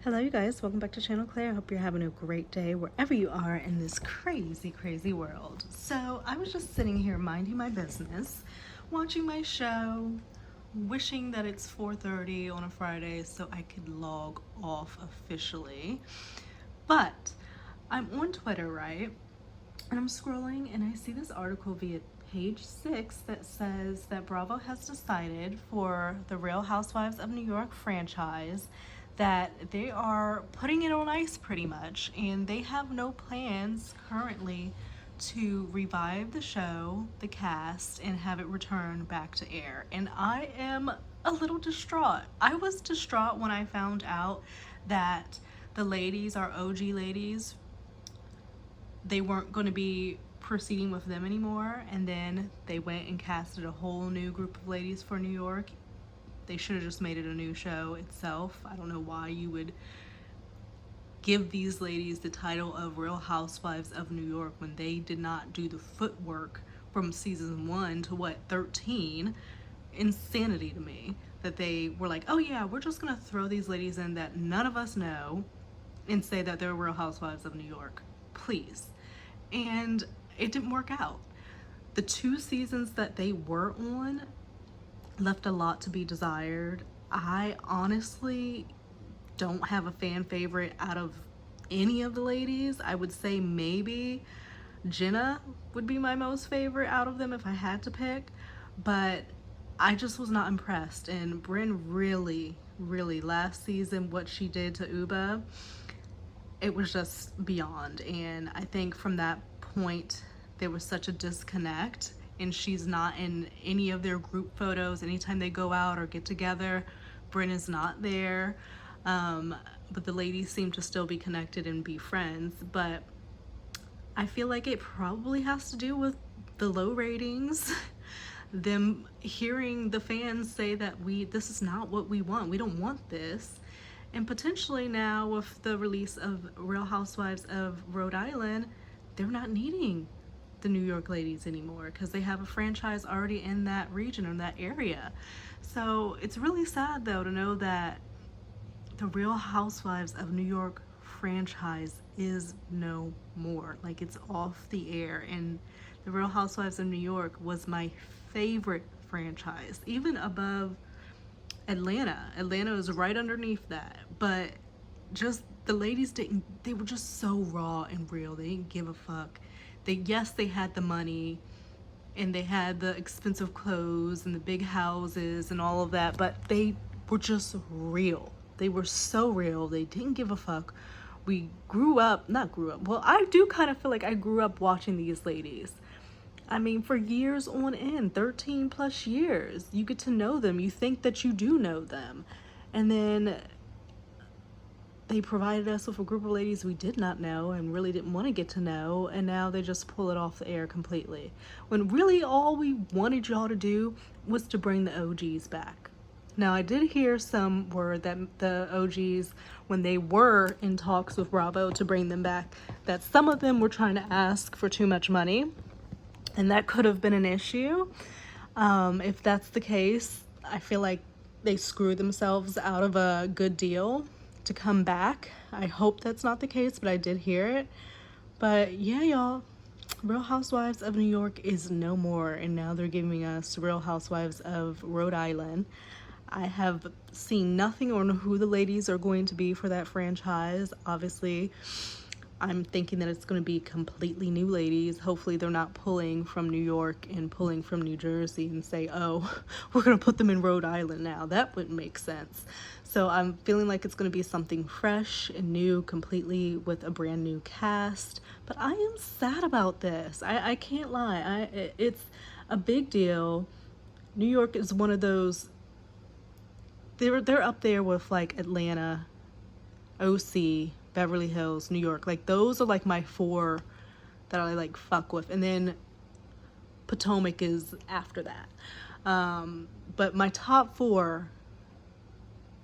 Hello you guys, welcome back to Channel Claire. I hope you're having a great day wherever you are in this crazy world. So I was just sitting here minding my business, watching my show, wishing that it's 4:30 on a Friday so I could log off officially. But I'm on Twitter, right? And I'm scrolling and I see this article via page 6 that says that Bravo has decided for the Real Housewives of New York franchise that they are putting it on ice pretty much, and they have no plans currently to revive the show, the cast, and have it return back to air. And I am a little distraught. I was distraught when I found out that the ladies, our OG ladies, they weren't going to be proceeding with them anymore, and then they went and casted a whole new group of ladies for New York. They should have just made it a new show itself. I don't know why you would give these ladies the title of Real Housewives of New York when they did not do the footwork from season 1 to 13. Insanity to me that they were like, oh yeah, we're just gonna throw these ladies in that none of us know and say that they're Real Housewives of New York. Please. And it didn't work out. The 2 seasons that they were on left a lot to be desired. I honestly don't have a fan favorite out of any of the ladies. I would say maybe Jenna would be my most favorite out of them if I had to pick, but I just was not impressed. And Brynn really last season, what she did to Uba, it was just beyond. And I think from that point there was such a disconnect, and she's not in any of their group photos. Anytime they go out or get together, Brynn is not there. But the ladies seem to still be connected and be friends. But I feel like it probably has to do with the low ratings, them hearing the fans say that this is not what we want. We don't want this. And potentially now with the release of Real Housewives of Rhode Island, they're not needing the New York ladies anymore because they have a franchise already in that region or that area. So it's really sad though to know that the Real Housewives of New York franchise is no more. Like, it's off the air. And the Real Housewives of New York was my favorite franchise, even above Atlanta. Atlanta is right underneath that. But just the ladies they were just so raw and real. They didn't give a fuck. Yes, they had the money and they had the expensive clothes and the big houses and all of that, but they were just real. They were so real. They didn't give a fuck. We not grew up. Well, I do kind of feel like I grew up watching these ladies. I mean, for years on end, 13 plus years, you get to know them. You think that you do know them. And then they provided us with a group of ladies we did not know and really didn't want to get to know, and now they just pull it off the air completely. When really all we wanted y'all to do was to bring the OGs back. Now, I did hear some word that the OGs, when they were in talks with Bravo to bring them back, that some of them were trying to ask for too much money, and that could have been an issue. If that's the case, I feel like they screwed themselves out of a good deal to come back. I hope that's not the case, but I did hear it. But yeah, y'all, Real Housewives of New York is no more, and now they're giving us Real Housewives of Rhode Island. I have seen nothing on who the ladies are going to be for that franchise. Obviously, I'm thinking that it's going to be completely new ladies. Hopefully they're not pulling from New York and pulling from New Jersey and say, oh, we're going to put them in Rhode Island now. That wouldn't make sense. So I'm feeling like it's going to be something fresh and new, completely with a brand new cast. But I am sad about this. I can't lie. It's a big deal. New York is one of those, they're up there with like Atlanta, OC, Beverly Hills, New York. Like, those are like my 4 that I like fuck with, and then Potomac is after that. But my top 4,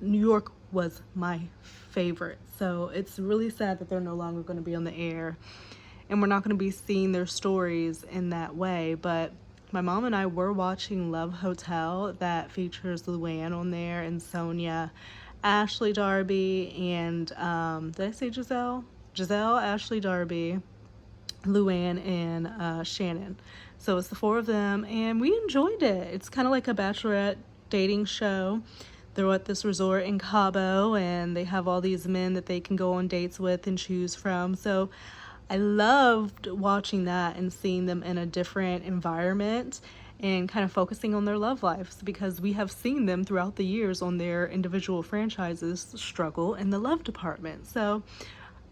New York was my favorite. So it's really sad that they're no longer going to be on the air, and we're not going to be seeing their stories in that way. But my mom and I were watching Love Hotel that features Luann on there and Sonia Ashley Darby, and did I say Giselle? Giselle, Ashley Darby, Luann, and Shannon. So it's the four of them, and we enjoyed it. It's kind of like a bachelorette dating show. They're at this resort in Cabo, and they have all these men that they can go on dates with and choose from. So I loved watching that and seeing them in a different environment and kind of focusing on their love lives, because we have seen them throughout the years on their individual franchises struggle in the love department. So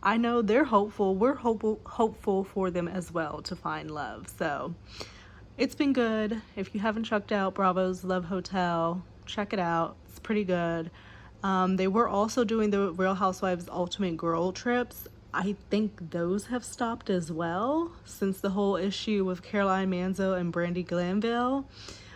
I know they're hopeful. We're hopeful for them as well to find love. So it's been good. If you haven't checked out Bravo's Love Hotel, check it out. It's pretty good. They were also doing the Real Housewives Ultimate Girl Trips. I think those have stopped as well since the whole issue with Caroline Manzo and Brandy Glanville.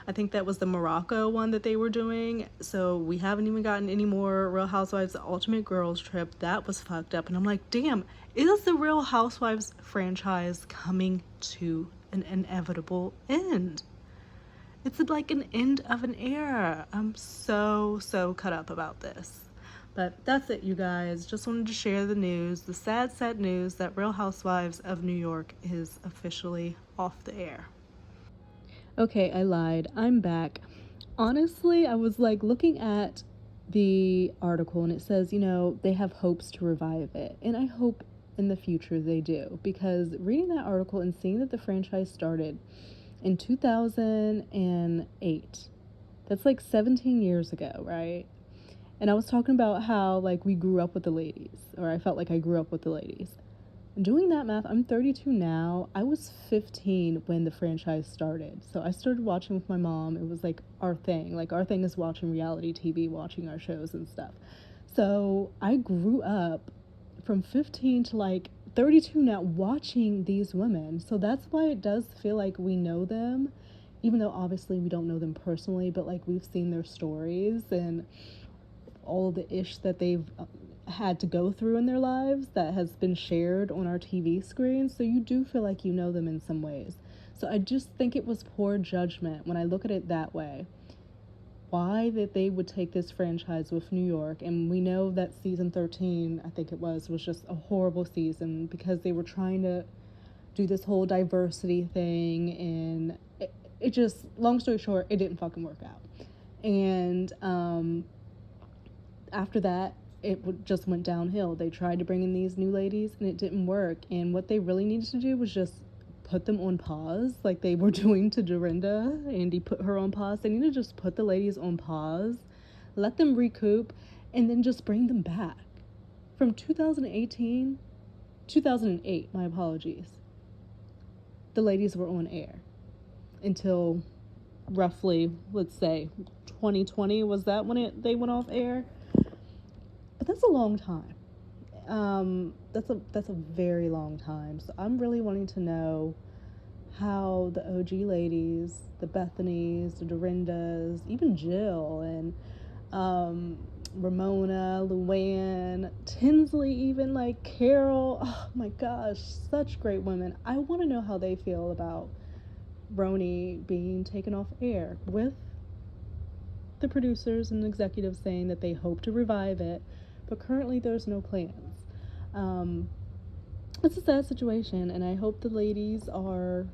I think that was the Morocco one that they were doing. So we haven't even gotten any more Real Housewives Ultimate Girls Trip. That was fucked up. And I'm like, damn, is the Real Housewives franchise coming to an inevitable end? It's like an end of an era. I'm so cut up about this. But that's it, you guys. Just wanted to share the news, the sad news that Real Housewives of New York is officially off the air. Okay, I lied. I'm back. Honestly, I was like looking at the article and it says, they have hopes to revive it. And I hope in the future they do, because reading that article and seeing that the franchise started in 2008, that's like 17 years ago, right? And I was talking about how like we grew up with the ladies, or I felt like I grew up with the ladies. Doing that math, I'm 32 now. I was 15 when the franchise started. So I started watching with my mom. It was like our thing. Like our thing is watching reality TV, watching our shows and stuff. So I grew up from 15 to like 32 now watching these women. So that's why it does feel like we know them, even though obviously we don't know them personally, but like we've seen their stories and all the ish that they've had to go through in their lives that has been shared on our TV screen. So you do feel like you know them in some ways. So I just think it was poor judgment when I look at it that way. Why that they would take this franchise with New York, and we know that season 13, I think it was just a horrible season because they were trying to do this whole diversity thing, and it just, long story short, it didn't fucking work out. And after that, it just went downhill. They tried to bring in these new ladies and it didn't work. And what they really needed to do was just put them on pause, like they were doing to Dorinda. Andy put her on pause. They need to just put the ladies on pause, let them recoup, and then just bring them back. From 2008, my apologies, the ladies were on air until roughly, let's say, 2020. Was that when they went off air? But that's a long time. That's a very long time. So I'm really wanting to know how the OG ladies, the Bethanys, the Dorindas, even Jill and Ramona, Luann, Tinsley, even like Carol. Oh my gosh, such great women. I want to know how they feel about Roni being taken off air, with the producers and executives saying that they hope to revive it, but currently there's no plans. It's a sad situation, and I hope the ladies are,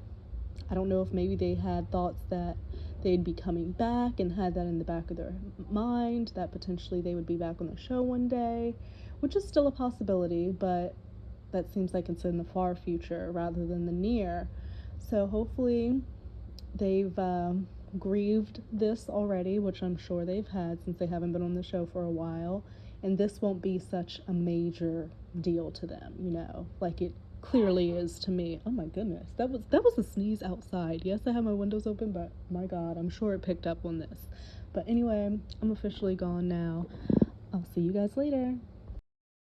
I don't know if maybe they had thoughts that they'd be coming back and had that in the back of their mind, that potentially they would be back on the show one day, which is still a possibility, but that seems like it's in the far future rather than the near. So hopefully they've grieved this already, which I'm sure they've had since they haven't been on the show for a while, and this won't be such a major deal to them, like it clearly is to me. Oh my goodness, that was a sneeze outside. Yes, I have my windows open, but my god, I'm sure it picked up on this. But anyway, I'm officially gone now. I'll see you guys later.